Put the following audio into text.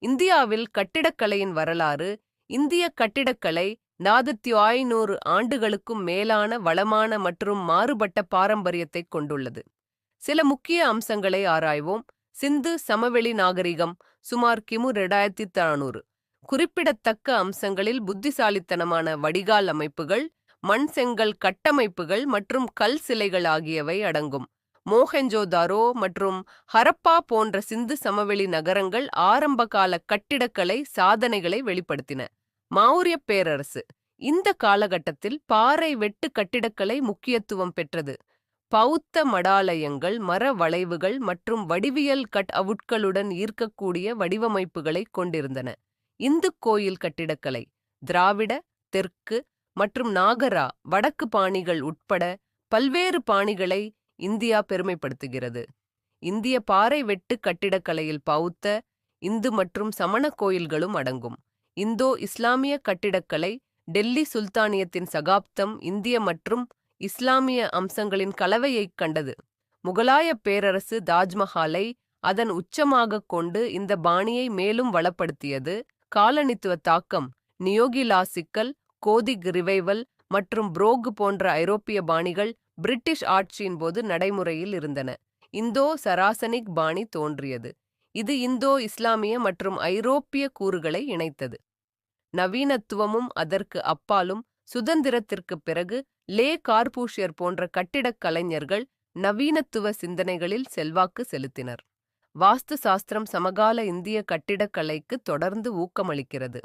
இந்தியாவில் கட்டிடக்கலையின் வரலாறு இந்திய கட்டிடக்கலை 4500 ஆண்டுகளுக்கும் மேலான வளமான மற்றும் மாறுபட்ட பாரம்பரியத்தைக் கொண்டுள்ளது. சில முக்கிய அம்சங்களை ஆராய்வோம். சிந்து சமவெளி நாகரிகம் சுமார் கிமு 2400. குறிப்பிடத்தக்க அம்சங்களில் புத்திசாலித்தனமான வடிகால் அமைப்புகள், மண் செங்கல் கட்டமைப்புகள் மற்றும் கல் சிலைகள் ஆகியவை அடங்கும். மோஹெஞ்சோதாரோ மற்றும் ஹரப்பா போன்ற சிந்து சமவெளி நகரங்கள் ஆரம்பகால கட்டிடக்கலை சாதனைகளை வெளிப்படுத்தின. மௌரிய பேரரசு இந்த காலகட்டத்தில் பாறை வெட்டு கட்டிடக்கலை முக்கியத்துவம் பெற்றது. பௌத்த மடாலயங்கள் மர வளைவுகள் மற்றும் வடிவியல் கட் அவுட்களுடன் ஈர்க்கக்கூடிய வடிவமைப்புகளை கொண்டிருந்தன. இந்து கோயில் கட்டிடக்கலை திராவிட, தெற்கு மற்றும் நாகரா வடக்கு பாணிகள் உட்பட பல்வேறு பாணிகளை இந்தியா பெருமைப்படுத்துகிறது. இந்திய பாறை வெட்டு கட்டிடக்கலையில் பௌத்த, இந்து மற்றும் சமண கோயில்களும் அடங்கும். இந்தோ இஸ்லாமிய கட்டிடக்கலை டெல்லி சுல்தானியத்தின் சகாப்தம் இந்திய மற்றும் இஸ்லாமிய அம்சங்களின் கலவையைக் கண்டது. முகலாய பேரரசு தாஜ்மஹாலை அதன் உச்சமாகக் கொண்டு இந்த பாணியை மேலும் வளப்படுத்தியது. காலனித்துவ தாக்கம் நியோகிலாசிக்கல், கோதிக் ரிவைவல் மற்றும் புரோக் போன்ற ஐரோப்பிய பாணிகள் பிரிட்டிஷ் ஆட்சியின் போது நடைமுறையில் இருந்தன. இந்தோ சராசனிக் பாணி தோன்றியது. இது இந்தோ இஸ்லாமிய மற்றும் ஐரோப்பிய கூறுகளை இணைத்தது. நவீனத்துவமும் அதற்கு அப்பாலும் சுதந்திரத்திற்குப் பிறகு லே கார்பூஷியர் போன்ற கட்டிடக் கலைஞர்கள் நவீனத்துவ சிந்தனைகளில் செல்வாக்கு செலுத்தினர். வாஸ்து சாஸ்திரம் சமகால இந்திய கட்டிடக்கலைக்கு தொடர்ந்து ஊக்கமளிக்கிறது.